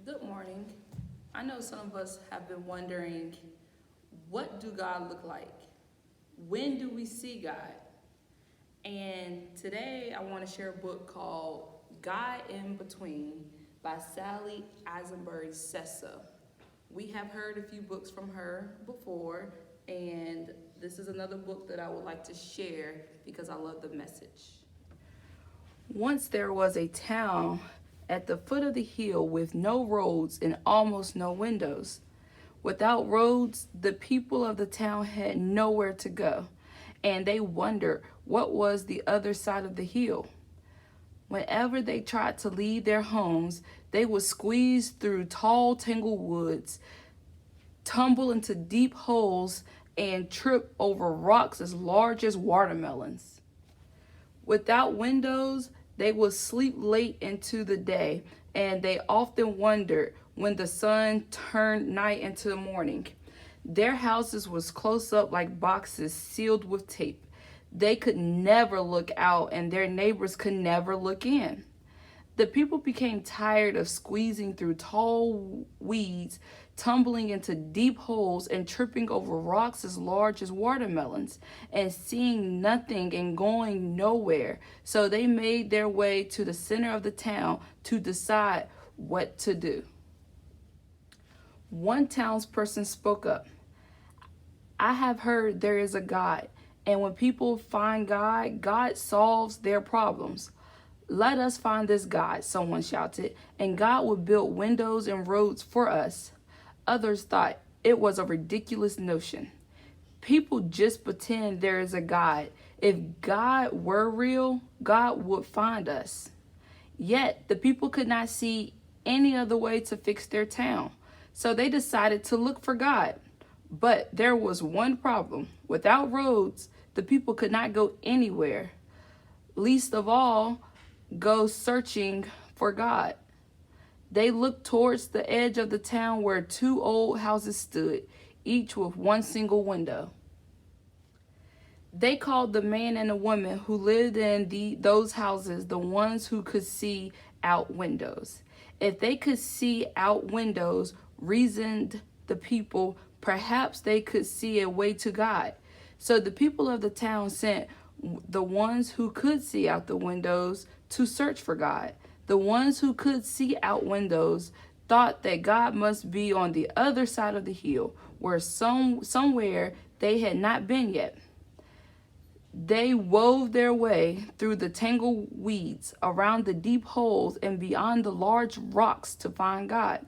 Good morning. I know some of us have been wondering, what do God look like? When do we see God? And today I want to share a book called God in Between by Sally Eisenberg Sessa. We have heard a few books from her before, and this is another book that I would like to share because I love the message. Once there was a town at the foot of the hill with no roads and almost no windows. Without roads, the people of the town had nowhere to go, and they wondered what was the other side of the hill. Whenever they tried to leave their homes, they would squeeze through tall tangled woods, tumble into deep holes, and trip over rocks as large as watermelons. Without windows, they would sleep late into the day, and they often wondered when the sun turned night into morning. Their houses was close up like boxes sealed with tape. They could never look out, and their neighbors could never look in. The people became tired of squeezing through tall weeds, tumbling into deep holes, and tripping over rocks as large as watermelons, and seeing nothing and going nowhere. So they made their way to the center of the town to decide what to do. One townsperson spoke up. I have heard there is a God, and when people find God, God solves their problems. Let us find this God, someone shouted, and God will build windows and roads for us. Others thought it was a ridiculous notion. People just pretend there is a God. If God were real, God would find us. Yet the people could not see any other way to fix their town, so they decided to look for God. But there was one problem. Without roads, the people could not go anywhere. Least of all, go searching for God. They looked towards the edge of the town where two old houses stood, each with one single window. They called the man and the woman who lived in those houses the ones who could see out windows. If they could see out windows, reasoned the people, perhaps they could see a way to God. So the people of the town sent the ones who could see out the windows to search for God. The ones who could see out windows thought that God must be on the other side of the hill, where somewhere they had not been yet. They wove their way through the tangled weeds, around the deep holes, and beyond the large rocks to find God.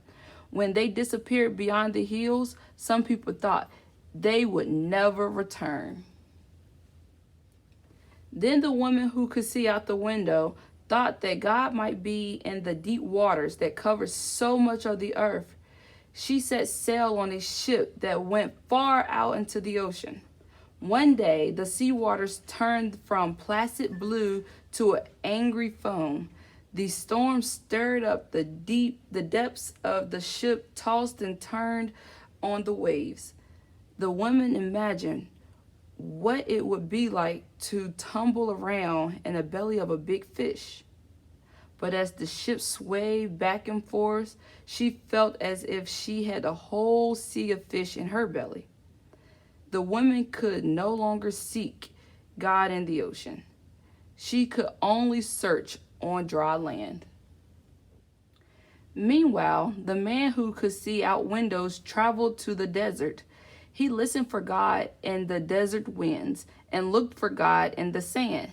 When they disappeared beyond the hills, some people thought they would never return. Then the woman who could see out the window thought that God might be in the deep waters that covered so much of the earth. She set sail on a ship that went far out into the ocean. One day, the sea waters turned from placid blue to an angry foam. The storm stirred up the depths of the ship, tossed and turned on the waves. The woman imagined what it would be like to tumble around in the belly of a big fish. But as the ship swayed back and forth, she felt as if she had a whole sea of fish in her belly. The woman could no longer seek God in the ocean. She could only search on dry land. Meanwhile, the man who could see out windows traveled to the desert. He listened for God in the desert winds and looked for God in the sand.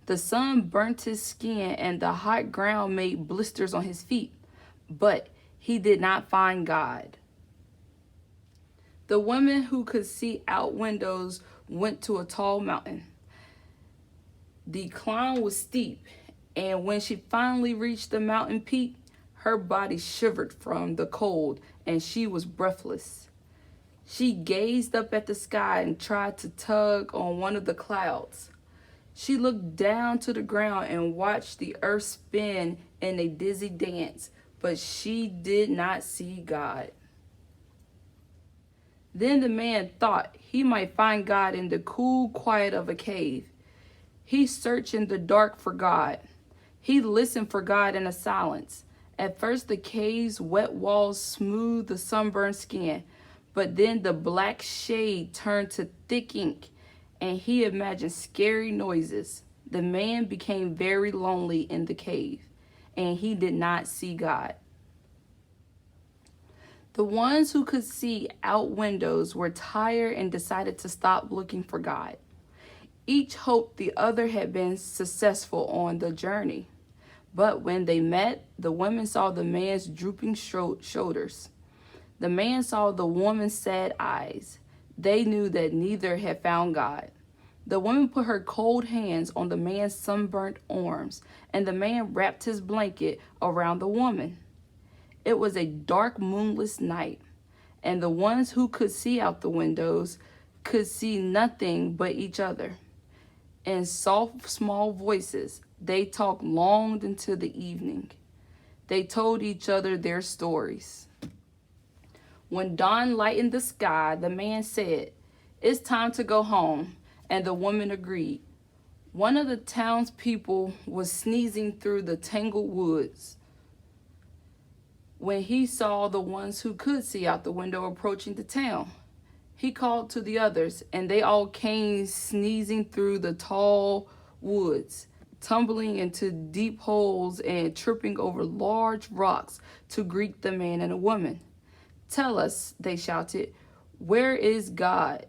The sun burnt his skin and the hot ground made blisters on his feet, but he did not find God. The woman who could see out windows went to a tall mountain. The climb was steep, and when she finally reached the mountain peak, her body shivered from the cold and she was breathless. She gazed up at the sky and tried to tug on one of the clouds. She looked down to the ground and watched the earth spin in a dizzy dance, but she did not see God. Then the man thought he might find God in the cool quiet of a cave. He searched in the dark for God. He listened for God in the silence. At first, the cave's wet walls smoothed the sunburned skin, but then the black shade turned to thick ink, and he imagined scary noises. The man became very lonely in the cave, and he did not see God. The ones who could see out windows were tired and decided to stop looking for God. Each hoped the other had been successful on the journey. But when they met, the women saw the man's drooping shoulders. The man saw the woman's sad eyes. They knew that neither had found God. The woman put her cold hands on the man's sunburnt arms, and the man wrapped his blanket around the woman. It was a dark, moonless night, and the ones who could see out the windows could see nothing but each other. In soft, small voices, they talked long into the evening. They told each other their stories. When dawn lightened the sky, the man said, "It's time to go home," and the woman agreed. One of the townspeople was sneezing through the tangled woods when he saw the ones who could see out the window approaching the town. He called to the others, and they all came sneezing through the tall woods, tumbling into deep holes and tripping over large rocks to greet the man and the woman. "Tell us," they shouted, "where is God?"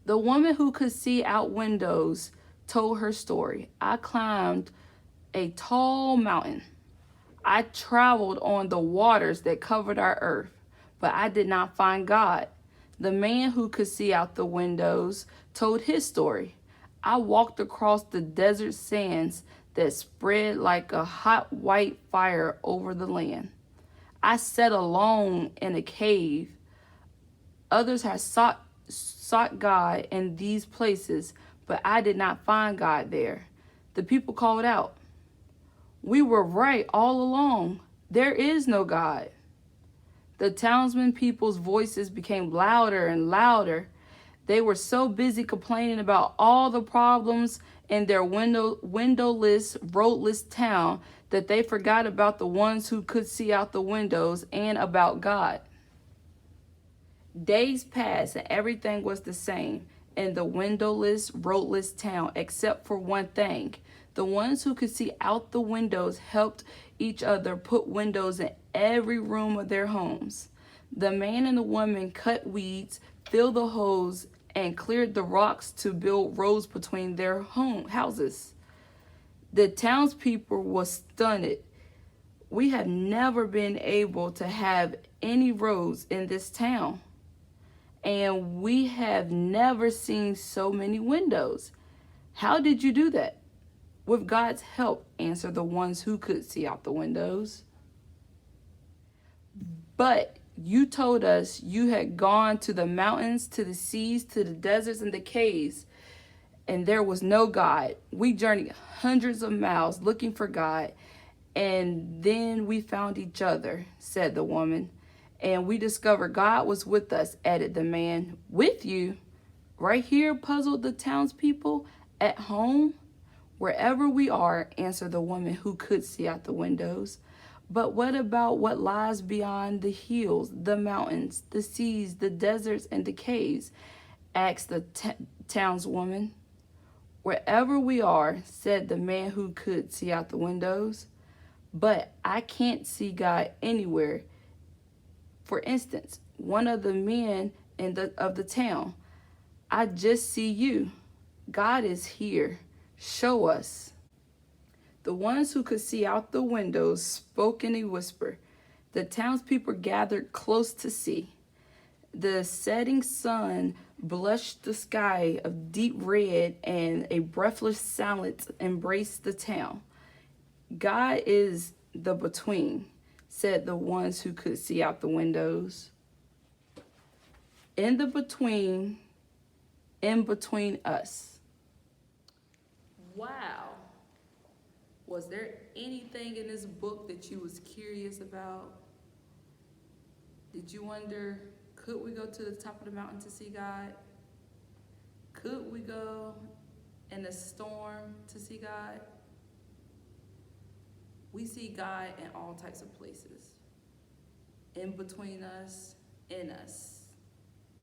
The woman who could see out windows told her story. "I climbed a tall mountain. I traveled on the waters that covered our earth, but I did not find God." The man who could see out the windows told his story. "I walked across the desert sands that spread like a hot white fire over the land. I sat alone in a cave. Others have sought God in these places, but I did not find God there." The people called out, "We were right all along. There is no God." The townsmen people's voices became louder and louder. They were so busy complaining about all the problems in their windowless, roadless town that they forgot about the ones who could see out the windows and about God. Days passed and everything was the same in the windowless, roadless town except for one thing. The ones who could see out the windows helped each other put windows in every room of their homes. The man and the woman cut weeds, filled the holes, and cleared the rocks to build roads between their houses. The townspeople were stunned. "We have never been able to have any roads in this town, and we have never seen so many windows. How did you do that?" "With God's help," answered the ones who could see out the windows. "But you told us you had gone to the mountains, to the seas, to the deserts, and the caves, and there was no God. We journeyed hundreds of miles looking for God, and then we found each other," said the woman. "And we discovered God was with us," added the man. "With you? Right here?" puzzled the townspeople. "At home?" "Wherever we are," answered the woman who could see out the windows. "But what about what lies beyond the hills, the mountains, the seas, the deserts, and the caves?" asked the townswoman. "Wherever we are," said the man who could see out the windows. "But I can't see God anywhere. For instance, one of the men of the town, I just see you. God is here. Show us." The ones who could see out the windows spoke in a whisper. The townspeople gathered close to see. The setting sun blushed the sky of deep red, and a breathless silence embraced the town. "God is the between," said the ones who could see out the windows. In between us." Wow. Was there anything in this book that you was curious about? Did you wonder, could we go to the top of the mountain to see God? Could we go in a storm to see God? We see God in all types of places, in between us, in us.